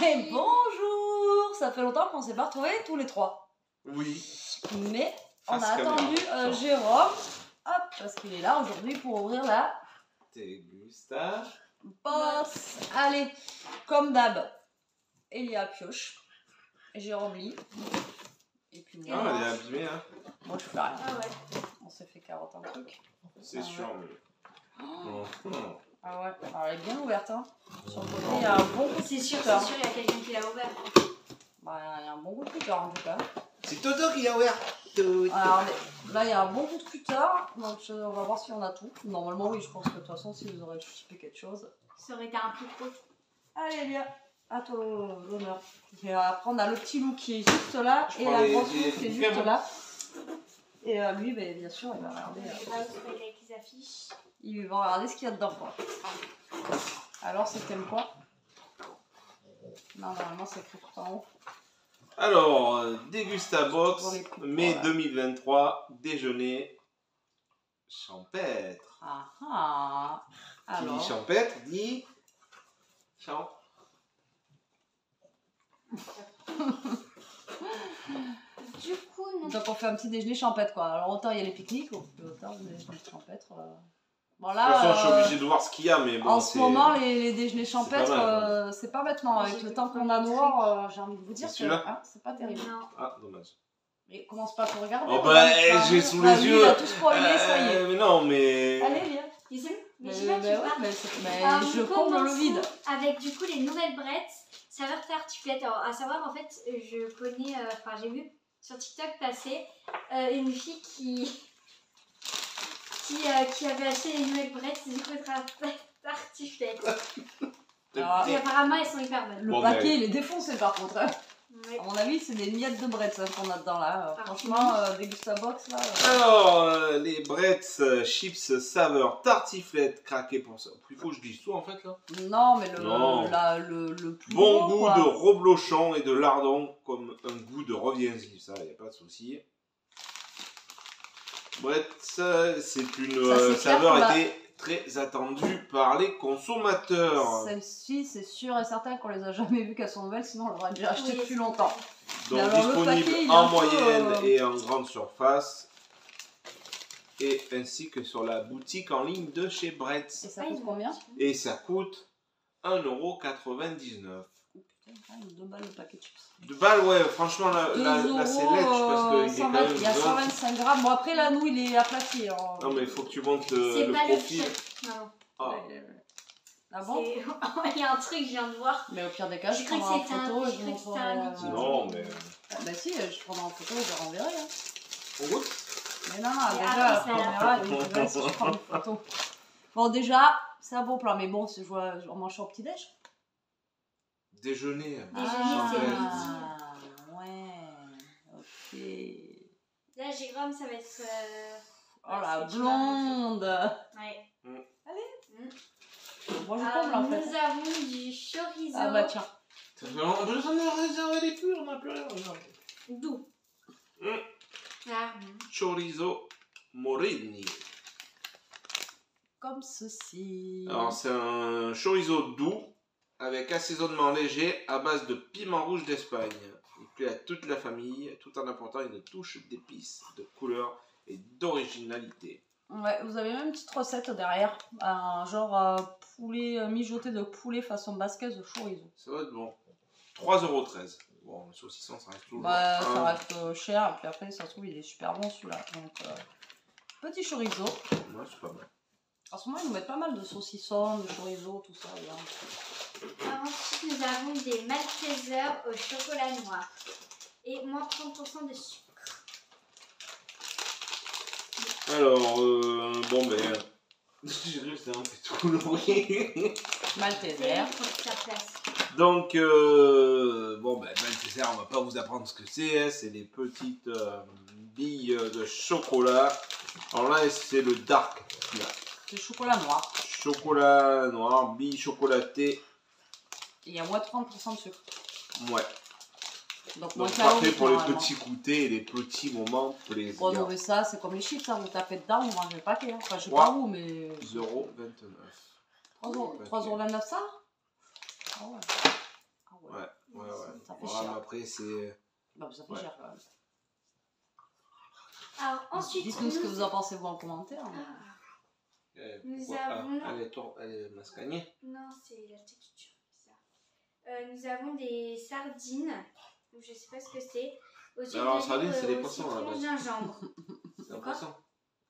Et bonjour. Ça fait longtemps qu'on s'est pas retrouvés tous les trois. Oui. Mais on a attendu Jérôme. Hop, parce qu'il est là aujourd'hui pour ouvrir la Dégusta box. Allez, comme d'hab, Elia pioche. Jérôme lit. Et puis moi. Ah, elle est abîmée, hein. Moi je fais rien. Ah ouais. On s'est fait carotte un truc. C'est sûr, mais. Oh. Ah ouais, alors elle est bien ouverte, hein. Sur le côté, il y a un bon goût de C'est sûr, cutter. il y a quelqu'un qui l'a ouvert. Bah, il y a un bon goût de cutter en tout cas. C'est Toto qui a ouvert. Alors là, il y a un bon goût de cutter, donc on va voir si on a tout. Normalement, oui, je pense que de toute façon, si vous aurez typé quelque chose. Ça aurait été un peu trop. Allez, Elia, à toi l'honneur. Et après, on a le petit loup qui est juste là, Je et prends la les- grosse les- loup qui est les juste crèmes. là. Et lui, ben, bien sûr, il va regarder. Avec les affiches. Il va regarder ce qu'il y a dedans, quoi. Alors, c'est thème quoi? Non, normalement, c'est écrit tout en haut. Alors, Dégusta Box, Pour les coups, mai voilà. 2023, déjeuner champêtre. Ah ah. Qui dit Alors. champêtre dit champ. Du coup, non. Donc on fait un petit déjeuner champêtre quoi. Alors autant il y a les pique-niques, autant le déjeuner champêtre. Bon De toute façon, je suis là, obligé de voir ce qu'il y a, mais bon. en ce c'est- moment les déjeuners champêtres, mal, c'est pas maintenant. Avec J'ai le vu temps qu'on plein a de noir, j'ai envie de vous dire C'est que celui-là hein, c'est pas terrible. Non. Ah, dommage. Et commence pas à tout regarder. Oh on bah, va faire j'ai un- sous Ah, les lui, yeux. Il a tout spoilé, ça y est. Mais non, mais. Allez viens. Ils aiment. Mais Mais, je sais pas, tu ouais, vois. mais Alors, je nous comble le vide. commençons avec du coup les nouvelles brettes saveur tartiflette. Alors à savoir en fait je connais, enfin j'ai vu sur TikTok passer une fille qui avait acheté les nouvelles brettes du coup tartiflette. Alors, Et apparemment elles sont hyper bonnes. le Bon, paquet mais- il est défoncé par contre. Hein. Ouais. À mon avis c'est des miettes de brettes hein, qu'on a dedans là. Ah, Franchement, Dégusta Box là. Alors, les Bretts chips saveur tartiflette craqué pour ça. Il faut que je dise tout en fait là. Non mais Non. le plus Bon gros, goût quoi. de reblochon et de lardon comme un goût de reviens-y, ça y a pas de souci. Bretts, c'est une Ça, c'est clair saveur qu'on l'a- était très attendue par les consommateurs. Celle-ci, c'est sûr et certain qu'on les a jamais vues qu'elles sont nouvelles, sinon on l'aurait déjà acheté Oui, depuis c'est longtemps. Donc alors, le disponible paquet, il est en un peu, moyenne et en grande surface. Et ainsi que sur la boutique en ligne de chez Et Bretts. ça coûte combien? Et ça coûte 1,99 €. Putain, 2 balles le paquet de chips. 2 balles, ouais, franchement, là, 2 là, euros, c'est lèche parce qu'il est quand 120, même. il y a 125 grammes. Bon, après, là, nous, il est aplati. Hein. Non, mais il faut que tu montes C'est le pas le profil. pire. Non. Ah. Ah bon? Il y a un truc je viens de voir. Mais au pire des cas, je J'ai cru que prendrai en c'était un- photo et j'ai je cru que c'était montrerai. un liquide. Non, mais. Bah si, je prendrai en photo et je renverrai. Hein. On goûte. Mais non, Et déjà, après, la ça a caméra, elle est mauvaise si je prends une photo. Bon, déjà, c'est un bon plan. Mais bon, on mange ça au petit-déj. Déjeuner. Déjeuner, c'est midi. Ouais, ok. Là Jérôme ça va être. Oh la c'est blonde. Ouais. Moi, je comble en fait. Nous avons du chorizo. Ah bah tiens. On a réservé les purs, on n'a plus rien. Regarde. Doux. Mm. Ah. Chorizo Morini. Comme ceci. Alors, c'est un chorizo doux avec assaisonnement léger à base de piment rouge d'Espagne. Il plaît à toute la famille tout en apportant une touche d'épices, de couleur et d'originalité. Ouais, vous avez même une petite recette derrière. Un genre poulet mijoté de poulet façon basquaise de chorizo. Ça va être bon. 3,13 €. Bon, le saucisson, ça reste toujours. Bah, ça un. reste cher. Et puis après, ça se trouve, il est super bon celui-là. Donc, petit chorizo. Ouais, c'est pas mal. En ce moment, ils nous mettent pas mal de saucissons, de chorizo, tout ça. Là. Ensuite nous avons des Maltesers au chocolat noir. Et moins 30% de sucre. Alors, bon, ben. J'ai juste un peu tout le bruit. Malteser. C'est pour que ça place. Donc, bon, ben, Malteser, on va pas vous apprendre ce que c'est. Hein, c'est des petites billes de chocolat. Alors là, c'est le dark. Là. C'est chocolat noir. Chocolat noir, billes chocolatées. Et il y a moins de 30% de sucre. Ouais. Donc, moins Donc, calorique, parfait pour les normalement. petits goûters et les petits moments plaisir. Bon, non, mais ça, c'est comme les chips, hein. Vous tapez dedans, vous mangez le paquet. Hein. Enfin, je sais Ouais. pas où, mais. 0,29 €. 3,29 € ça? Ah ouais. Ah Ouais. Ça fait Voilà, cher. mais après, c'est. Bah, ça fait Ouais. cher quand même. Alors ensuite, Dites-nous ce que vous en pensez vous en commentaire. Mais... Nous avons- Elle est mascagnée. Non, c'est la texture bizarre. Nous avons des sardines. Je sais pas ce que c'est. Aux huiles alors, d'olive, sardines, c'est des au poissons, citron, à la base. gingembre. C'est un Quoi poisson.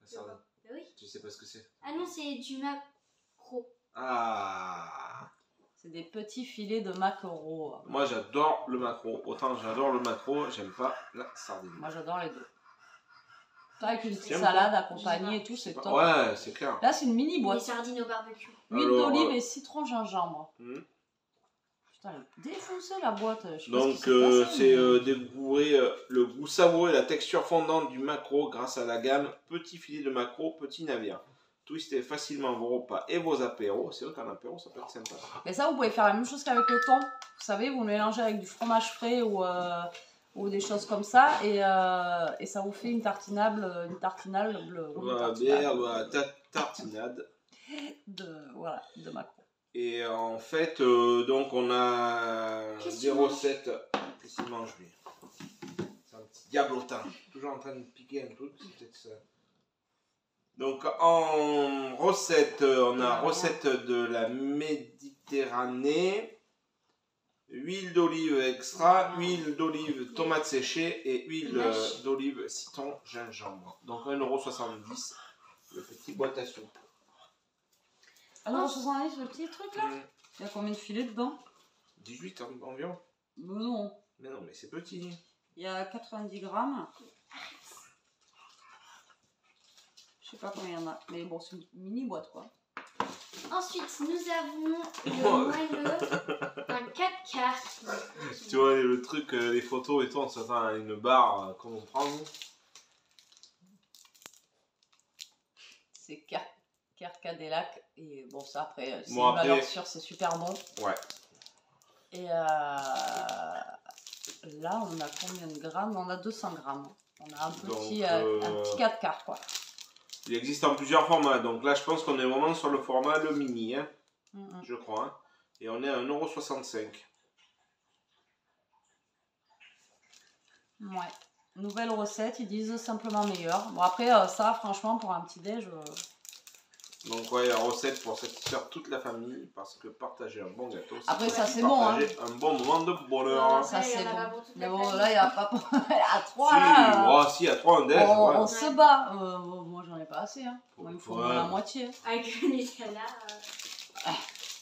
La sardine. Bah oui. Tu sais pas ce que c'est. Ah non, c'est du maquereau. Ah. C'est des petits filets de maquereau. Moi, j'adore le maquereau. Autant j'adore le maquereau, j'aime pas la sardine. Moi, j'adore les deux. Avec une petite J'aime salade accompagnée et tout, c'est top. Ouais, c'est clair. Là, c'est une mini Les boîte. sardines au barbecue. Huile Alors, d'olive et citron gingembre. hmm. Putain, elle est défoncée la boîte. Je sais pas Donc, ce qui s'est passé, c'est mais- découvrir le goût savoureux et la texture fondante du maquereau grâce à la gamme petit filet de maquereau, petit navire. Twistez facilement vos repas et vos apéros. C'est vrai qu'un apéro, ça peut être sympa. Mais ça, vous pouvez faire la même chose qu'avec le thon. Vous savez, vous le mélangez avec du fromage frais ou des choses comme ça et ça vous fait une tartinade Tartinade. de maquereau. Et en fait, donc on a Qu'est-ce des qu'il mange recettes. Qu'est-ce qu'il mange lui? C'est un petit diablotin. Toujours en train de piquer un truc, c'est peut-être ça. Donc en recette, on a recette de la Méditerranée. Huile d'olive extra, huile d'olive tomate séchée et huile d'olive citron gingembre. Donc 1,70 €, le petit boîte à soupe. Alors, 70, le petit truc là Il y a combien de filets dedans? 18 environ. Non, Mais non, mais c'est petit. il y a 90 grammes. Je sais pas combien il y en a, mais bon, c'est une mini boîte quoi. Ensuite, nous avons le moelleux, un 4 quarts. Tu vois le truc, les photos et tout, on s'attend à une barre, comme on prend nous. C'est Carcadélac et bon, ça après, c'est Bon, une valeur après- sûre, c'est super bon. Ouais. Et là, on a combien de grammes? On a 200 grammes. On a un petit, Donc, un petit 4 quarts quoi. Il existe en plusieurs formats, donc là je pense qu'on est vraiment sur le format le mini, hein, je crois. Hein. Et on est à 1,65 €. Ouais. Nouvelle recette, ils disent simplement meilleur. Bon après, ça franchement pour un petit déj... Donc ouais, la recette pour satisfaire toute la famille, parce que partager un bon gâteau, Après, ça, c'est partager un bon moment de bonheur. Ouais. Ça il y c'est en a pas bon. pour toute Mais la bon, famille. là, il n'y a pas... à 3 Si, là... si, à 3 un déj. on ouais. se bat. Moi, j'en ai pas assez. Hein. Moi, il me faut Ouais. la moitié. Avec le Nutella,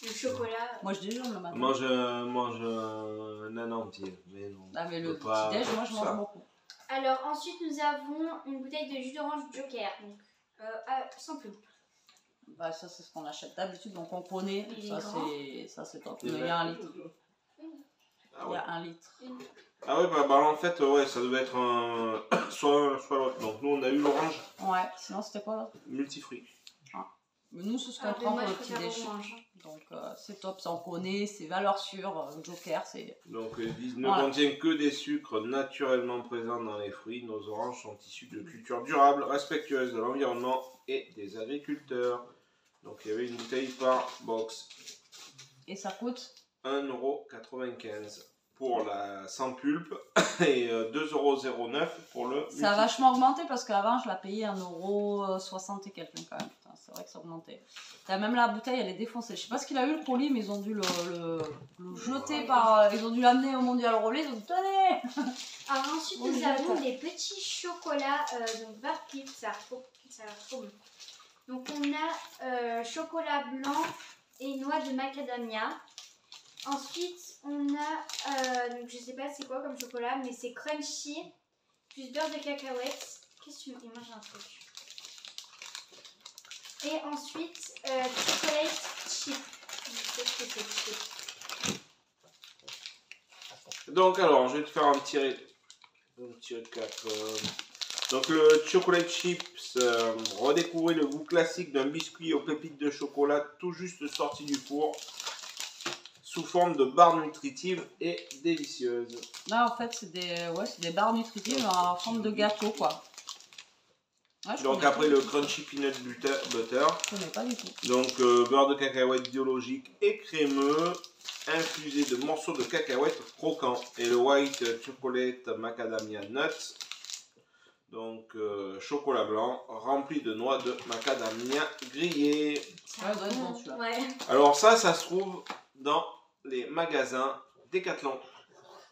le chocolat. Moi, je déjeune le matin. Mange un âne entier, mais non. Ah, mais on le peut pas petit déj, moi, je faire mange ça. beaucoup. Alors ensuite, nous avons une bouteille de jus d'orange Joker, donc sans pulpe. Bah, ça, c'est ce qu'on achète d'habitude, donc on connaît. Il est Ça, grand. c'est top. Il Il est y a 1 litre. Ah Il y ouais. a 1 litre. Ah ouais, bah en fait, ouais, ça devait être un... soit l'autre. Donc nous, on a eu l'orange Ouais, sinon, c'était quoi l'autre? multifruit. Mais nous, c'est ce qu'on Ah, prend moi, pour je le petit préfère déj. orange. Donc, c'est top, ça on connaît, c'est valeur sûre. Joker, c'est... Donc ils disent, ne Voilà. contient que des sucres naturellement présents dans les fruits. Nos oranges sont issues de cultures durables, respectueuses de l'environnement et des agriculteurs. Donc il y avait une bouteille par box. Et ça coûte 1,95 € pour la sans pulpe et 2,09 € pour le Ça a multi. vachement augmenté parce qu'avant je la payais 1,60 € et quelques quand même. Putain, c'est vrai que ça a augmenté. T'as même la bouteille, elle est défoncée. Je sais pas ce qu'il a eu le colis, mais ils ont dû le jeter par. Ils ont dû l'amener au Mondial Relais. Ils ont dit tenez. Alors ensuite, Oui, nous d'accord. avons des petits chocolats, donc bar pip, ça a l'air trop bon. Donc on a chocolat blanc et noix de macadamia. Ensuite, on a, donc je sais pas c'est quoi comme chocolat, mais c'est crunchy, plus beurre de cacahuète. Qu'est-ce que tu il mange un truc. Et ensuite, chocolate chip. Je sais ce que c'est chip. Donc alors, je vais te faire un petit récap. Donc le chocolate chips, redécouvrez le goût classique d'un biscuit aux pépites de chocolat tout juste sorti du four, sous forme de barres nutritives et délicieuses. Là en fait c'est des barres nutritives en forme de gâteau quoi. Ouais, je Donc connais après pas. le crunchy peanut butter, Je connais pas du tout. donc beurre de cacahuète biologique et crémeux, infusé de morceaux de cacahuètes croquants. Et le white chocolate macadamia nuts. Donc chocolat blanc rempli de noix de macadamia grillées. Ouais, ça doit être bon celui-là. Ouais. Alors ça se trouve dans les magasins Decathlon.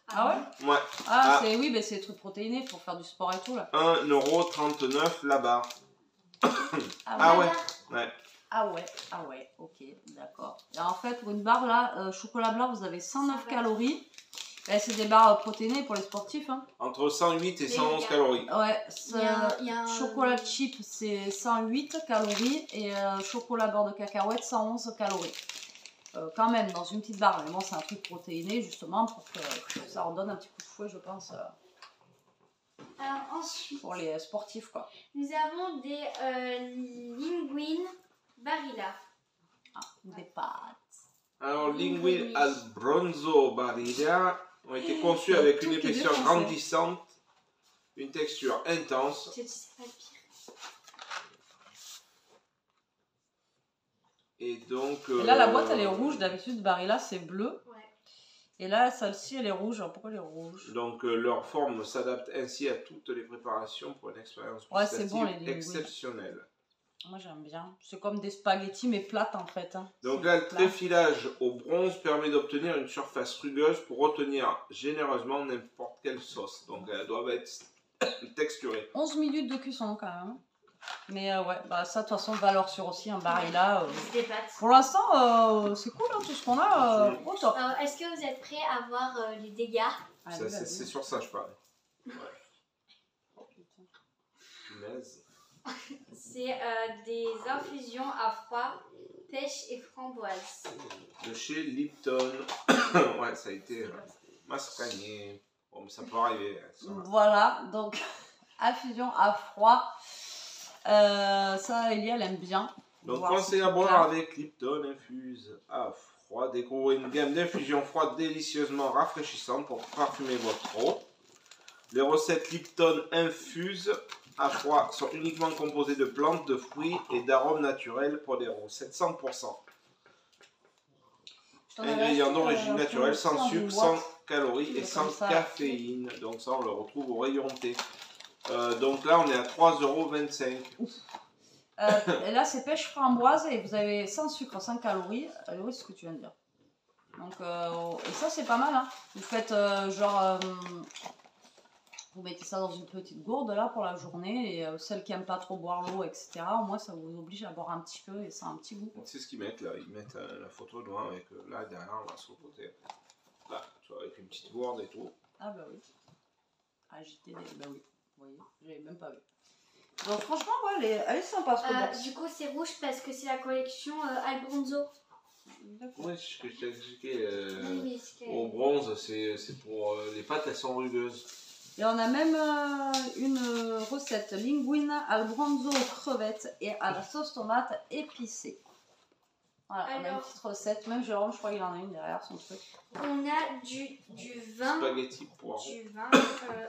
Ah ouais? Ouais. Ah, c'est oui, c'est des trucs protéinés pour faire du sport et tout là. 1,39 € la barre. Ah ouais? Ouais. Ah ouais, ok, d'accord. Et en fait, pour une barre là, chocolat blanc, vous avez 109 calories. Et c'est des barres protéinées pour les sportifs. Hein. Entre 108 et 111 calories. Ouais, il y a un... chocolat chip c'est 108 calories et chocolat beurre de cacahuète 111 calories. Quand même, dans une petite barre. Mais bon, c'est un truc protéiné justement pour que ça en donne un petit coup de fouet, je pense. Alors ensuite, pour les sportifs quoi. Nous avons des linguines Barilla. Ah, des pâtes. Alors, linguine al bronzo barilla ont été conçus avec une épaisseur grandissante, une texture intense. Je sais pas le pire. Et donc. Et là, la boîte elle est rouge. D'habitude, Barilla c'est bleu. Ouais. Et là, celle-ci elle est rouge. Alors, pourquoi elle est rouge? Donc, leur forme s'adapte ainsi à toutes les préparations pour une expérience gustative bon, les exceptionnelle. Moi j'aime bien. C'est comme des spaghettis mais plates en fait. Hein. Donc là, le tréfilage au bronze permet d'obtenir une surface rugueuse pour retenir généreusement n'importe quelle sauce. Donc elles doivent être texturées. 11 minutes de cuisson quand même. Mais ouais, bah ça de toute façon valeur sûre aussi, un Barilla. Des pâtes. Pour l'instant, c'est cool hein, tout ce qu'on a au top. Alors, est-ce que vous êtes prêts à voir les dégâts? C'est sur ça je parlais. Ouais. Punaise. C'est des infusions à froid, pêche et framboise. De chez Lipton. Ouais, ça a été mascagné. Bon, mais ça peut arriver. Voilà, donc infusion à froid. Ça, Elia, elle aime bien. Donc, pensez à boire avec Lipton Infuse à froid. Découvrez une gamme d'infusions froides délicieusement rafraîchissantes pour parfumer votre eau. Les recettes Lipton Infuse à froid sont uniquement composées de plantes, de fruits et d'arômes naturels pour des recettes 100%. Ingrédients d'origine naturelle, sans sucre, sans calories et sans caféine. Donc ça, on le retrouve au rayon thé. Donc là, on est à 3,25 €. Et là, c'est pêche framboise et vous avez sans sucre, sans calories. Oui, c'est ce que tu viens de dire. Donc, et ça, c'est pas mal. Hein. Vous faites vous mettez ça dans une petite gourde là pour la journée et celles qui n'aiment pas trop boire l'eau, etc. Au moins, ça vous oblige à boire un petit peu et ça a un petit goût. C'est ce qu'ils mettent là. Ils mettent la photo devant avec là derrière, là sur le côté. Là, tu vois, avec une petite gourde et tout. Ah bah oui. Agiter les... Bah oui. Vous voyez, j'avais même pas vu. Donc franchement, ouais, elle est sympa ce box. Du coup, c'est rouge parce que c'est la collection Albronzo. Oui, c'est ce que je t'ai expliqué. Au bronze, c'est pour les pâtes, elles sont rugueuses. Et on a même une recette linguine al bronzo aux crevettes et à la sauce tomate épicée. Voilà, on a une petite recette. Même Jérôme, je crois qu'il en a une derrière son truc. On a du vin. Spaghetti poireau. Du vin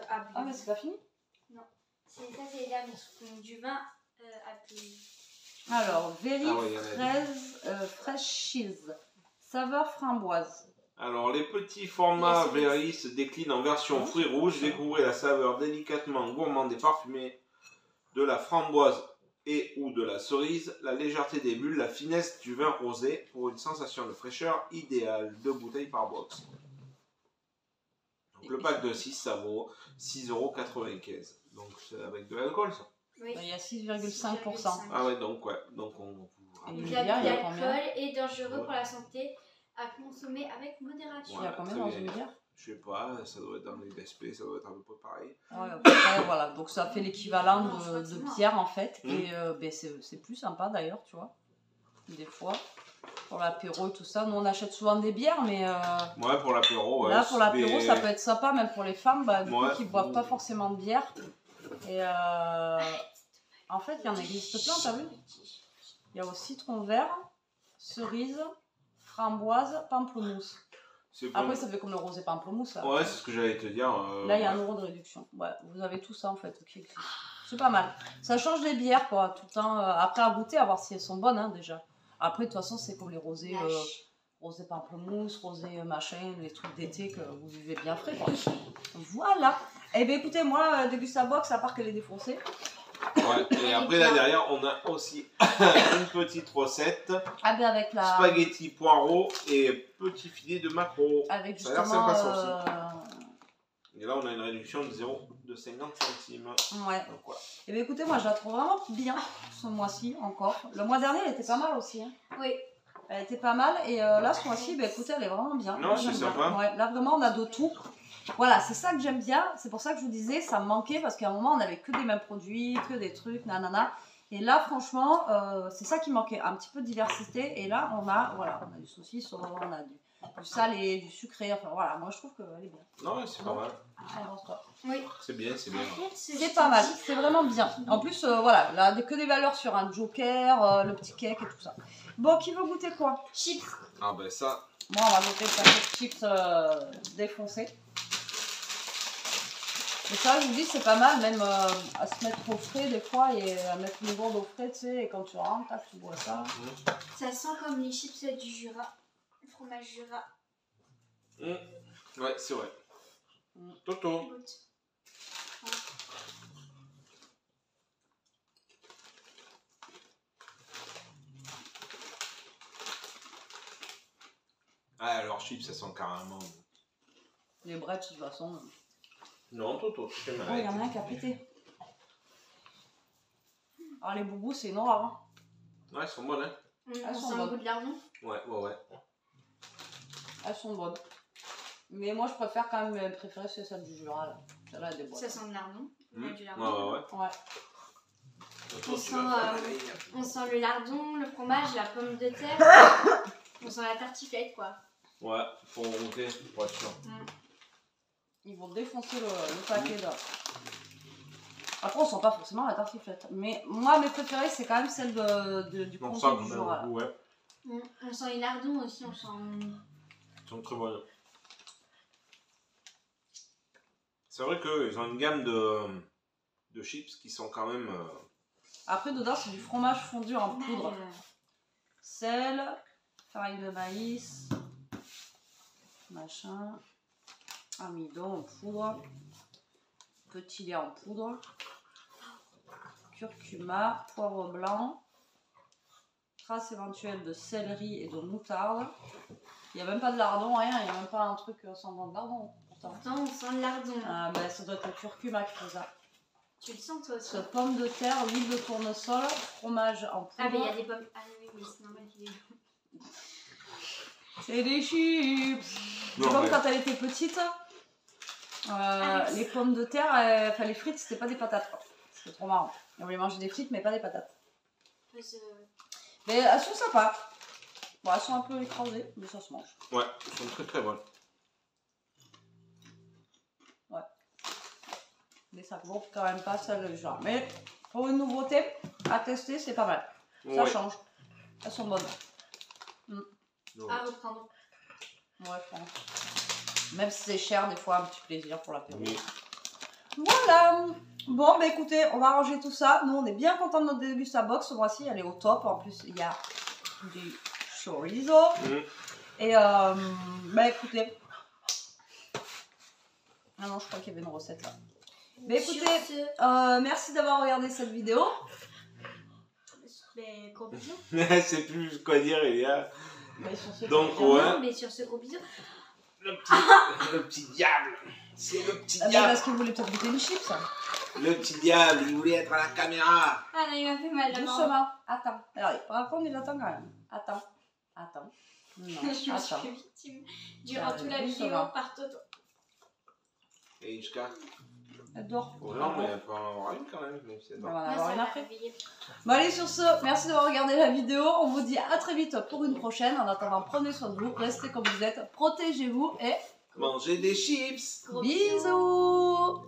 à blé. Ah, mais c'est pas fini? Non. Ça, c'est les dames. Du vin à blé. Alors, Very fresh cheese. Saveur framboise. Alors, les petits formats Very se déclinent en version fruits rouges. Découvrez la saveur délicatement gourmande et parfumée de la framboise et ou de la cerise, la légèreté des bulles, la finesse du vin rosé pour une sensation de fraîcheur idéale. 2 bouteilles par box. Donc, le pack de 6, ça vaut 6,95 €. Donc, c'est avec de l'alcool, ça. Oui. Il y a 6,5%. Ah ouais, donc ouais. Donc, on vous rappelle. L'alcool est dangereux pour la santé. À consommer avec modération. Il y a combien dans une bière? Je sais pas, ça doit être dans les DSP, ça doit être à peu près pareil. Ouais, après, voilà, donc ça fait l'équivalent de bière en fait. Et ben, c'est plus sympa d'ailleurs, tu vois. Des fois, pour l'apéro et tout ça. Nous on achète souvent des bières, mais. Ouais, pour l'apéro, ouais. Là, pour l'apéro, ça peut être sympa, même pour les femmes, bah, du coup, qui ne boivent pas forcément de bière. Et en fait, il y en existe plein, t'as vu? Il y a aussi citron vert, cerise, framboise, pamplemousse. Après, ça fait comme le rosé pamplemousse. Là. Ouais, c'est ce que j'allais te dire. Là, il y a 1 € de réduction. Ouais, vous avez tout ça en fait. C'est pas mal. Ça change les bières, quoi, tout le temps. Après, à goûter, à voir si elles sont bonnes, hein, déjà. Après, de toute façon, c'est comme les rosés rosé pamplemousse, rosé machin, les trucs d'été que vous vivez bien frais, quoi. Voilà. Eh bien, écoutez, moi, Degusta Box, à part qu'elle est défoncée. Ouais, et après, là derrière, on a aussi une petite recette. Ah ben, avec la... Spaghetti poireaux et petit filet de maquereau. Avec Ça a l'air justement... sympa, ça aussi. Et là, on a une réduction de 50 centimes. Ouais. Donc, voilà. Eh bien, écoutez, moi, je la trouve vraiment bien, ce mois-ci, encore. Le mois dernier, elle était pas mal aussi. Hein. Oui. Elle était pas mal, et là, ce mois-ci, ben, écoutez, elle est vraiment bien. Non, c'est J'aime bien. sympa. Ouais, là, vraiment, on a de tout. Voilà, c'est ça que j'aime bien. C'est pour ça que je vous disais, ça me manquait, parce qu'à un moment, on avait que des mêmes produits, que des trucs, nanana. Et là, franchement, c'est ça qui manquait, un petit peu de diversité. Et là, on a du saucisson, on a du salé, du sucré. Enfin, voilà, moi, je trouve qu'elle est bien. Non, ouais, c'est pas mal. J'en pense pas. Oui. C'est bien, c'est bien. C'est pas mal, c'est vraiment bien. En plus, voilà, là, que des valeurs sur un joker, le petit cake et tout ça. Bon, qui veut goûter quoi? Chips. Ah ben ça. Moi, on va goûter le paquet de chips défoncé. Et ça, je vous dis, c'est pas mal, même à se mettre au frais des fois et à mettre une gourde au frais, tu sais, et quand tu rentres, tac, tu bois ça. Ça sent comme les chips du Jura. Le fromage Jura. Ouais, c'est vrai. Toto. Goûte. Ah, alors chips, ça sent carrément. Les brettes, de toute façon. Non, Toto, tu fais mal. Oh, il y en a un qui a pété. Alors, les boubous, c'est noir. Hein. Ouais, elles sont bonnes, hein. On sont sent le bonnes. goût de lardon. Ouais. Elles sont bonnes. Mais moi, je préfère quand même préférer celle du Jura. Là. Celle-là, elle est bonne. Ça sent le lardon. Il y a du lardon. Ouais. Ouais. Toto, On tu sent, vas faire la On sent le lardon, le fromage, la pomme de terre. On sent la tartiflette, quoi. Ouais, faut remonter, pour être sûr. Ils vont défoncer le paquet là. Après, on sent pas forcément la tartiflette. Mais moi, mes préférées, c'est quand même celle du Non, comté ça, du Jura. ouais. On sent les lardons aussi, on sent... Ils sont très bonnes. C'est vrai qu'ils ont une gamme de chips qui sont quand même... Après, dedans, c'est du fromage fondu en poudre. Sel, farine de maïs, machin, amidon en poudre, petit lait en poudre, curcuma, poivre blanc, trace éventuelle de céleri et de moutarde. Il n'y a même pas de lardon, rien, il n'y a même pas un truc semblant de lardon. Pourtant, on sent le lardon. Ah, ben, ça doit être le curcuma qui fait ça. Tu le sens, toi aussi. Pommes de terre, huile de tournesol, fromage en poudre. Ah, mais il y a des pommes... Ah oui, mais c'est normal qu'il y ait... C'est des chips. C'est comme quand elle était petite, les pommes de terre, enfin les frites, c'était pas des patates. C'était trop marrant. On voulait manger des frites, mais pas des patates. Mais elles sont sympas. Bon, elles sont un peu écrasées, mais ça se mange. Ouais, elles sont très très bonnes. Ouais. Mais ça vaut quand même pas celle du genre. Mais pour une nouveauté à tester, c'est pas mal. Ça change. Elles sont bonnes. À reprendre. Ouais, je pense. Même si c'est cher, des fois, un petit plaisir pour l'apéro. Oui. Voilà. Bon, bah écoutez, on va ranger tout ça. Nous, on est bien contents de notre Degusta Box. Ce mois-ci, elle est au top. En plus, il y a du chorizo. Et, bah écoutez. Ah non, je crois qu'il y avait une recette là. Bah écoutez, merci d'avoir regardé cette vidéo. Mais gros bisous. Je sais plus quoi dire, il y a... Mais Donc, ouais. Non, mais sur ce gros bisou. Le petit diable. C'est le petit diable. Parce qu'il voulait peut-être goûter une chips. Le petit diable, il voulait être à la caméra. Ah non, il m'a fait mal. Doucement. Attends. Alors, par contre, il attend quand même. Attends. Non, Je me suis attends. fait victime durant toute la vidéo par Toto. Et Ishka. Elle dort. Non, mais elle peut en avoir une quand même. Mais c'est On bon. va en avoir une après. Réveillé. Bon allez, sur ce, merci d'avoir regardé la vidéo. On vous dit à très vite pour une prochaine. En attendant, prenez soin de vous, restez comme vous êtes, protégez-vous et Mangez des chips. Gros bisous.